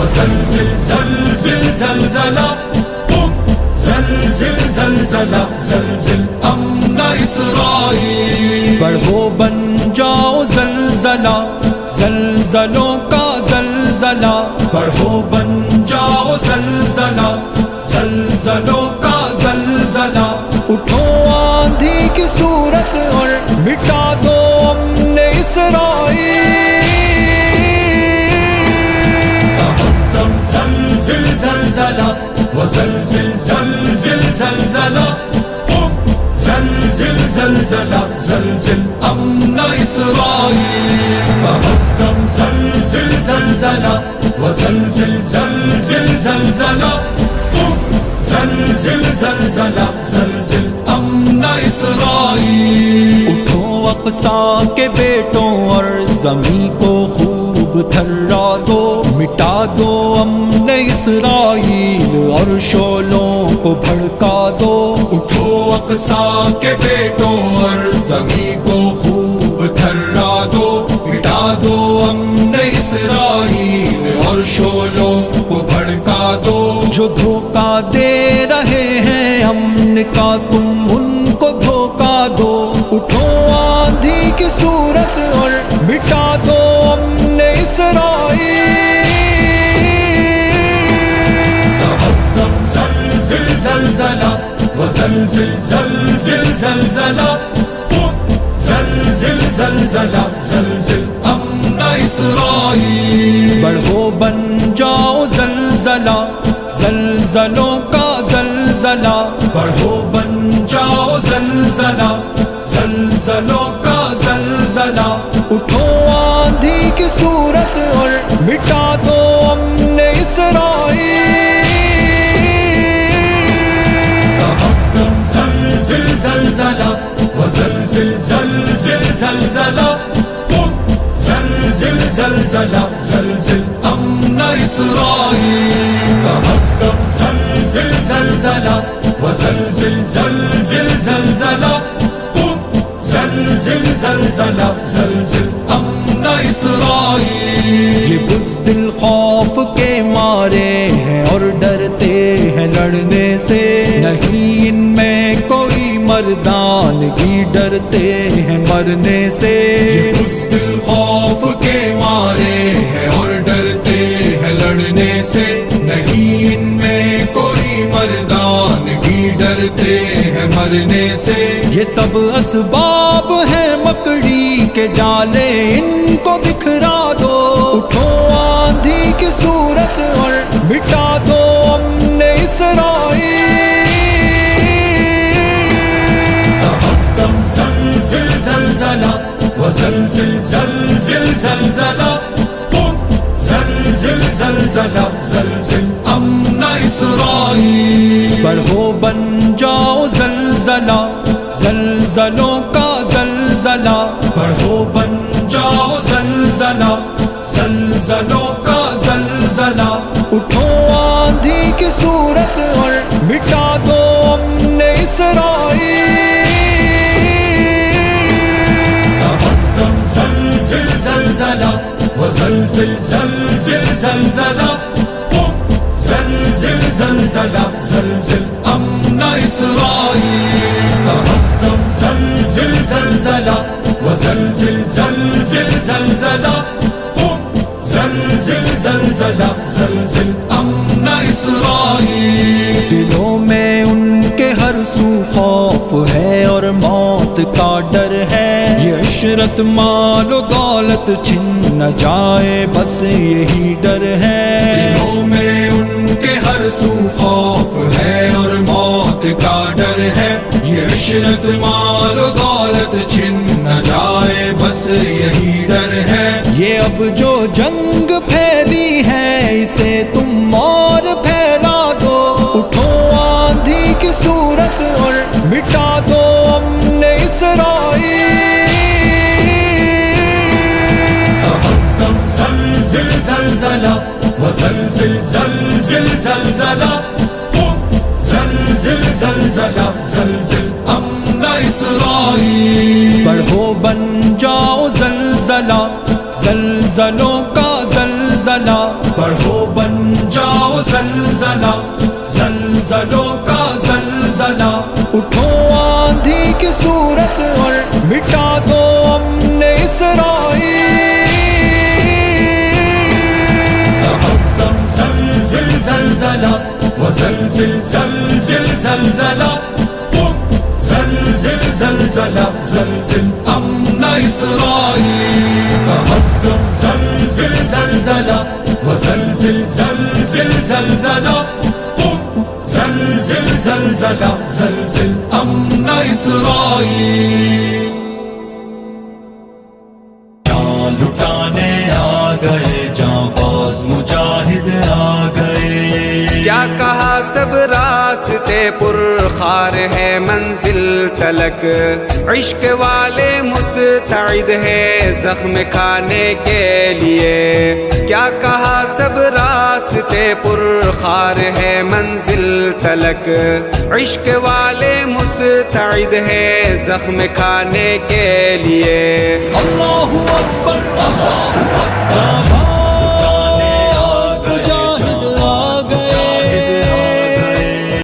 وزلزل زلزل زلزلہ زلزل زلزلہ زلزل امن اسرائیل. بڑھو بن جاؤ زلزلہ زلزلوں کا زلزلہ. بڑھو بن جاؤ زلزلہ زلزلوں کا زلزلہ. اٹھو آندھی کی صورت اور مٹا دو امن اسرائیل. تہدم زلزل زلزلہ وزلزل زلزل زلزلہ. زلزل زلزلہ زلزل امن اسرائیل. تہدم زلزل زلزلہ وزلزل زلزل زلزلہ. زلزل زلزلہ زلزل امن اسرائیل. اٹھو اقصی کے بیٹوں اور زمین کو خوب تھرا دو. مٹا دو امن اسرائیل اور شعلوں کو بھڑکا دو. اٹھو اقصی کے بیٹوں اور زمین کو خوب تھرا دو. مٹا دو امن اسرائیل اور شعلوں کو بھڑکا دو. جو دھوکہ دے رہے ہیں امن کا تم ان کو دھوکہ دو. اٹھو آندھی کی صورت اور مٹا دو امن اسرائیل. تہدم زلزل زلزلہ وزلزل زلزل زلزلہ. زلزل زلزلہ زلزل امن اسرائیل. بڑھو بن جاؤ زلزلہ زلزلوں کا زلزلہ. بڑھو بن جاؤ زلزلہ زلزلوں کا زلزلہ. اٹھو آندھی کی صورت اور مٹا دو امن اسرائیل. تہدم زلزل زلزلہ وزلزل زلزل زلزلہ. زلزل زلزلہ زلزل امن اسرائیل. تہدم زلزل زلزلہ وزلزل زلزل زلزلہ. زلزل زلزلہ زلزل امن اسرائیل. یہ بزدل خوف کے مارے ہیں اور ڈرتے ہیں لڑنے سے. نہیں ان میں کوئی مردانگی، ڈرتے ہیں مرنے سے. یہ بزدل خوف کے مارے ہیں اور ڈرتے ہیں لڑنے سے. نہیں ان میں کوئی مردانگی، ڈرتے ہیں مرنے سے. یہ سب اسباب ہیں مکڑی کے جالے، ان کو بکھرا دو. اٹھو آندھی کی صورت اور مٹا دو امن اسرائیل. تہدم زلزل زلزلہ وزلزل زلزل زلزلہ. زلزل زلزلہ زلزل امن اسرائیل. بڑھو بن جاؤ زلزلہ زلزلوں کا زلزلہ. بڑھو بن جاؤ زلزلہ زلزلوں کا زلزلہ. اٹھو آندھی کی صورت اور مٹا دو امن اسرائیل. تہدم زلزل زلزلہ وزلزل زلزل زلزلہ. زلزل زلزلہ زلزل امن اسرائیل. تہدم زلزل زلزلہ وزلزل زلزل زلزلہ. زلزل زلزلہ زلزل امن اسرائیل. دلوں میں ان کے ہر سو خوف ہے اور موت کا ڈر ہے. یہ عشرت مال و دولت چھن نہ جائے بس یہی ڈر ہے. دلوں میں ان کے ہر سو خوف ہے اور موت کا ڈر ہے. یہ عشرت مال و دولت چھن نہ جائے بس یہی ڈر ہے. یہ اب جو جنگ پھیلی ہے اسے تم اور پھیلا دو. اٹھو آندھی کی صورت اور مٹا دو امن اسرائیل. تہدم زلزل زلزلہ وزلزل زلزل زلزلہ. زلزل زلزلہ زلزل امن اسرائیل. بڑھو بن جاؤ زلزلہ زلزلوں کا زلزلہ. زلزلہ بڑھو بن جاؤ زلزلہ، زلزلوں کا زلزلہ، اٹھو آندھی کی صورت اور مٹا دو امن اسرائیل، تحطم زلزل زلزلہ وزلزل زلزل زلزلہ، زلزل زلزلہ زلزل امن اسرائیل، تحطم زلزل زلزلہ وزلزل زلزل زلزلہ، زلزل زلزلہ زلزل امن اسرائیل۔ جان لٹانے آ گئے، جان باز مجاہد آ گئے، کیا کہا سب راستے پرخار ہے منزل تلک، عشق والے مستعد ہے زخم کھانے کے لیے، کیا کہا سب راستے پرخار ہے منزل تلک، عشق والے مستعد ہے زخم کھانے کے لیے۔ اللہ اکبر، اللہ اکبر،